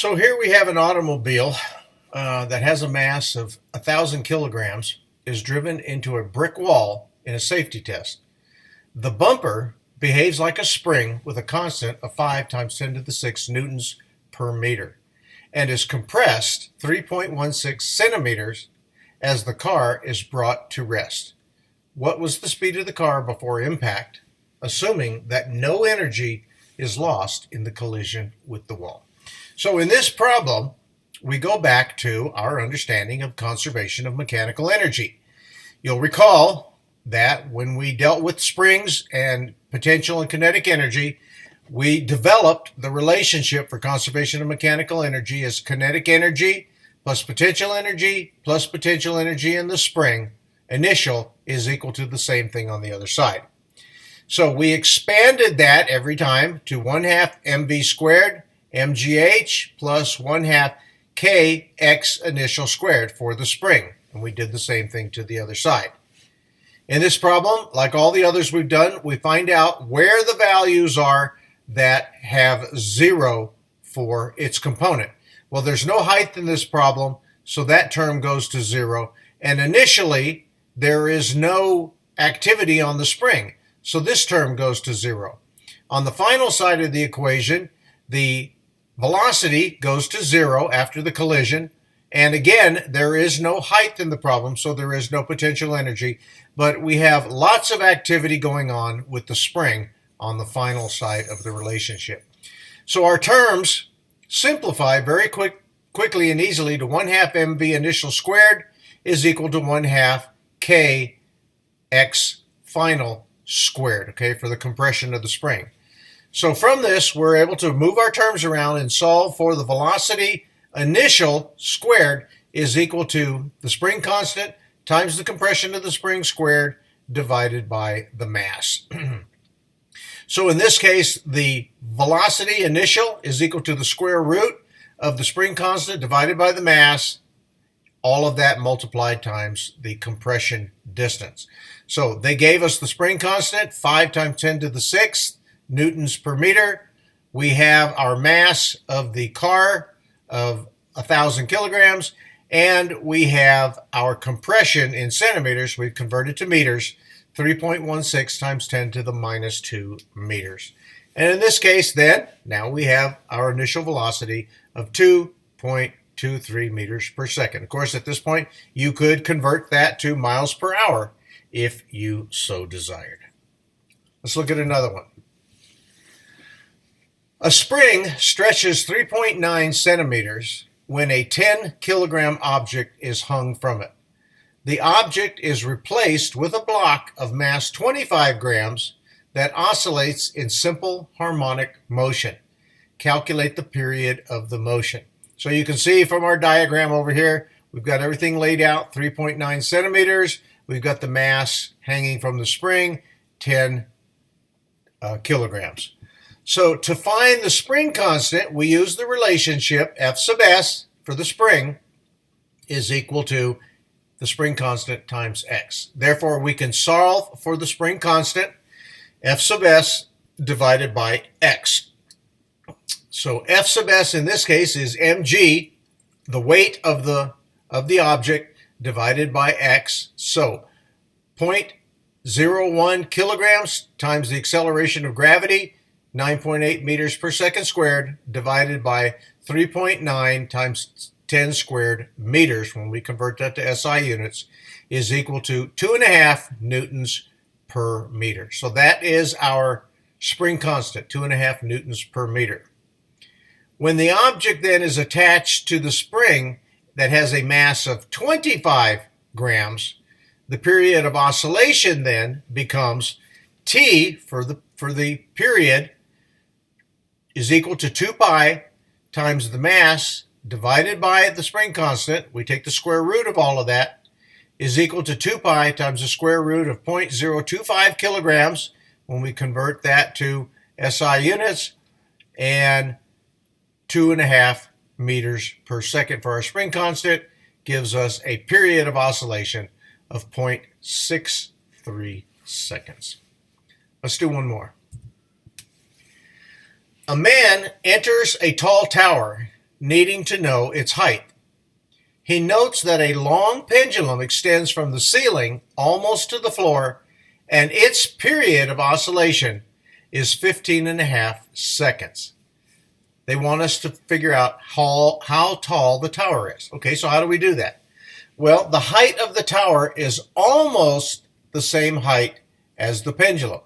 So here we have an automobile that has a mass of 1,000 kilograms, is driven into a brick wall in a safety test. The bumper behaves like a spring with a constant of 5 times 10 to the 6 newtons per meter and is compressed 3.16 centimeters as the car is brought to rest. What was the speed of the car before impact, assuming that no energy is lost in the collision with the wall? So in this problem, we go back to our understanding of conservation of mechanical energy. You'll recall that when we dealt with springs and potential and kinetic energy, we developed the relationship for conservation of mechanical energy as kinetic energy plus potential energy in the spring initial is equal to the same thing on the other side. So we expanded that every time to 1/2 mv squared mgh plus 1/2 kx initial squared for the spring. And we did the same thing to the other side. In this problem, like all the others we've done, we find out where the values are that have 0 for its component. Well, there's no height in this problem, so that term goes to 0. And initially, there is no activity on the spring, so this term goes to 0. On the final side of the equation, the velocity goes to 0 after the collision. And again, there is no height in the problem, so there is no potential energy. But we have lots of activity going on with the spring on the final side of the relationship. So our terms simplify very quickly and easily to 1/2 mv initial squared is equal to 1/2 kx final squared, okay, for the compression of the spring. So from this, we're able to move our terms around and solve for the velocity initial squared is equal to the spring constant times the compression of the spring squared divided by the mass. So in this case, the velocity initial is equal to the square root of the spring constant divided by the mass, all of that multiplied times the compression distance. So they gave us the spring constant, 5 times 10 to the 6th newtons per meter. We have our mass of the car of 1,000 kilograms, and we have our compression in centimeters. We've converted to meters, 3.16 times 10 to the minus 2 meters. And in this case, then, now we have our initial velocity of 2.23 meters per second. Of course, at this point, you could convert that to miles per hour if you so desired. Let's look at another one. A spring stretches 3.9 centimeters when a 10 kilogram object is hung from it. The object is replaced with a block of mass 25 grams that oscillates in simple harmonic motion. Calculate the period of the motion. So you can see from our diagram over here, we've got everything laid out, 3.9 centimeters. We've got the mass hanging from the spring, 10 kilograms. So to find the spring constant, we use the relationship F sub s for the spring is equal to the spring constant times x. Therefore, we can solve for the spring constant, F sub s divided by x. So F sub s in this case is mg, the weight of the object, divided by x. So 0.01 kilograms times the acceleration of gravity, 9.8 meters per second squared, divided by 3.9 times 10 squared meters, when we convert that to SI units, is equal to 2.5 newtons per meter. So that is our spring constant, 2.5 newtons per meter. When the object then is attached to the spring that has a mass of 25 grams, the period of oscillation then becomes T for the period is equal to 2 pi times the mass divided by the spring constant. We take the square root of all of that, is equal to 2 pi times the square root of 0.025 kilograms when we convert that to SI units, and 2.5 meters per second for our spring constant gives us a period of oscillation of 0.63 seconds. Let's do one more. A man enters a tall tower needing to know its height. He notes that a long pendulum extends from the ceiling almost to the floor, and its period of oscillation is 15.5 seconds. They want us to figure out how tall the tower is. Okay, so how do we do that? Well, the height of the tower is almost the same height as the pendulum.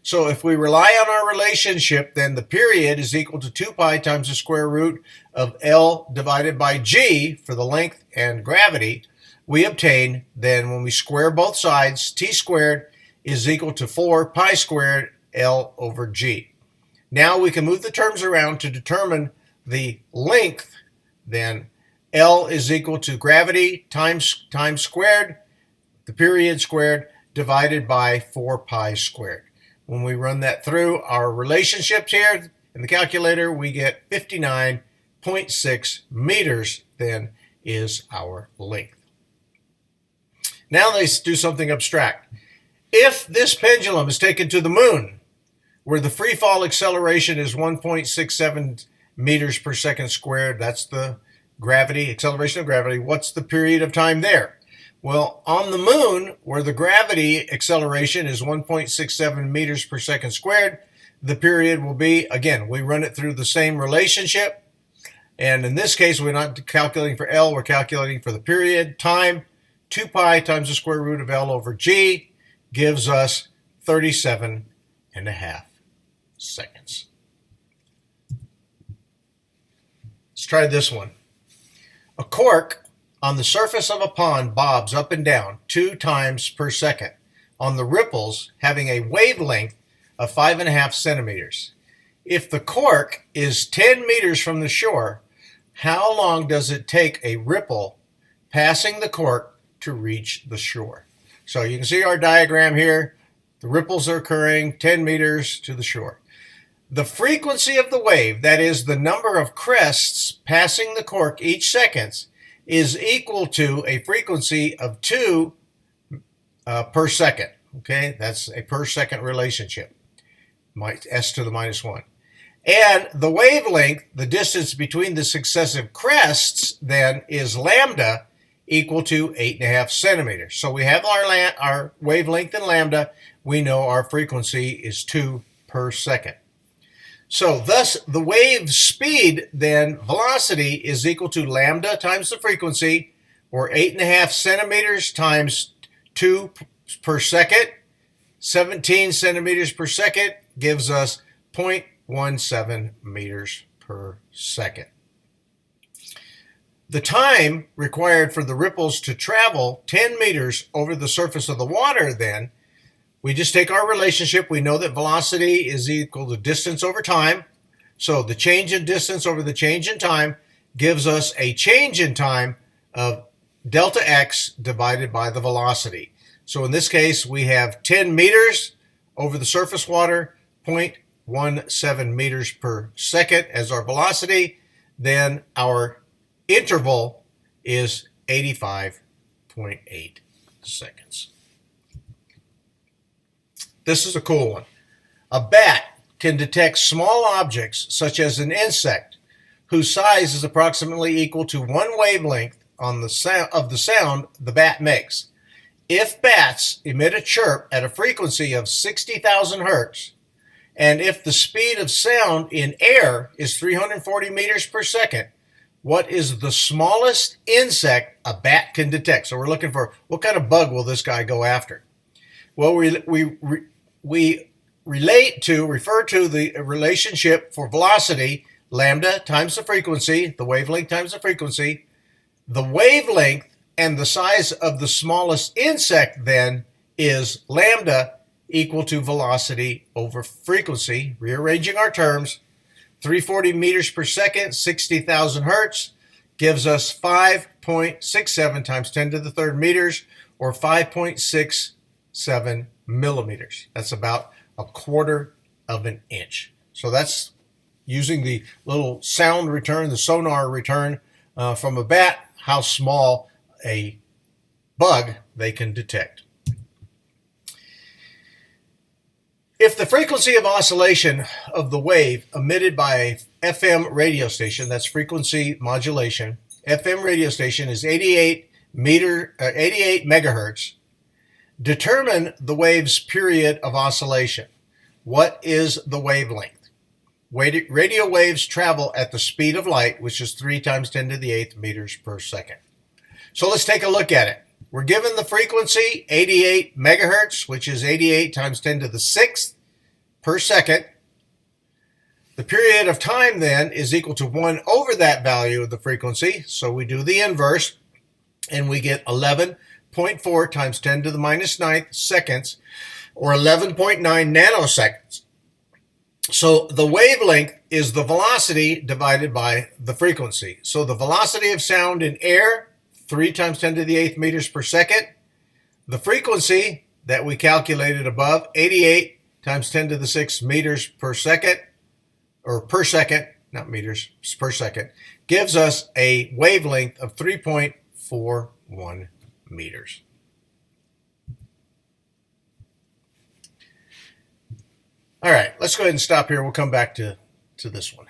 So if we rely on our relationship, then the period is equal to 2 pi times the square root of L divided by G for the length and gravity. We obtain, then when we square both sides, T squared is equal to 4 pi squared L over G. Now we can move the terms around to determine the length. Then L is equal to gravity times squared, the period squared, divided by 4 pi squared. When we run that through our relationships here in the calculator, we get 59.6 meters then is our length. Now let's do something abstract. If this pendulum is taken to the moon, where the free fall acceleration is 1.67 meters per second squared, that's the gravity, acceleration of gravity, what's the period of time there? Well, on the moon, where the gravity acceleration is 1.67 meters per second squared, the period will be, again, we run it through the same relationship. And in this case, we're not calculating for L, we're calculating for the period. Time, 2 pi times the square root of L over G gives us 37.5 seconds. Let's try this one. A cork on the surface of a pond bobs up and down 2 times per second on the ripples having a wavelength of 5.5 centimeters. If the cork is 10 meters from the shore, how long does it take a ripple passing the cork to reach the shore? So you can see our diagram here. The ripples are occurring 10 meters to the shore. The frequency of the wave, that is the number of crests passing the cork each second, is equal to a frequency of 2 per second. Okay, that's a per second relationship, s to the minus 1. And the wavelength, the distance between the successive crests, then is lambda equal to 8.5 centimeters. So we have our wavelength in lambda. We know our frequency is 2 per second. So thus the wave speed, then velocity, is equal to lambda times the frequency, or 8.5 centimeters times 2 per second. 17 centimeters per second gives us 0.17 meters per second. The time required for the ripples to travel 10 meters over the surface of the water, then, we just take our relationship. We know that velocity is equal to distance over time. So the change in distance over the change in time gives us a change in time of delta x divided by the velocity. So in this case, we have 10 meters over the surface water, 0.17 meters per second as our velocity. Then our interval is 85.8 seconds. This is a cool one. A bat can detect small objects such as an insect whose size is approximately equal to 1 wavelength on the sound the bat makes. If bats emit a chirp at a frequency of 60,000 hertz, and if the speed of sound in air is 340 meters per second, what is the smallest insect a bat can detect? So we're looking for what kind of bug will this guy go after? Well, we refer to the relationship for velocity, lambda times the frequency, the wavelength times the frequency. The wavelength and the size of the smallest insect then is lambda equal to velocity over frequency. Rearranging our terms, 340 meters per second, 60,000 hertz, gives us 5.67 times 10 to the third meters, or 5.67 millimeters. That's about a quarter of an inch. So that's using the little sound return, the sonar return from a bat, how small a bug they can detect. If the frequency of oscillation of the wave emitted by FM radio station, that's frequency modulation, FM radio station is 88 megahertz. Determine the wave's period of oscillation. What is the wavelength? Radio waves travel at the speed of light, which is 3 times 10 to the 8th meters per second. So let's take a look at it. We're given the frequency, 88 megahertz, which is 88 times 10 to the 6th per second. The period of time then is equal to 1 over that value of the frequency. So we do the inverse, and we get 11.4 times 10 to the minus 9th seconds, or 11.9 nanoseconds. So the wavelength is the velocity divided by the frequency. So the velocity of sound in air, 3 times 10 to the 8th meters per second. The frequency that we calculated above, 88 times 10 to the 6th meters per second, or per second, not meters, per second, gives us a wavelength of 3.41 meters. All right, let's go ahead and stop here. We'll come back to this one.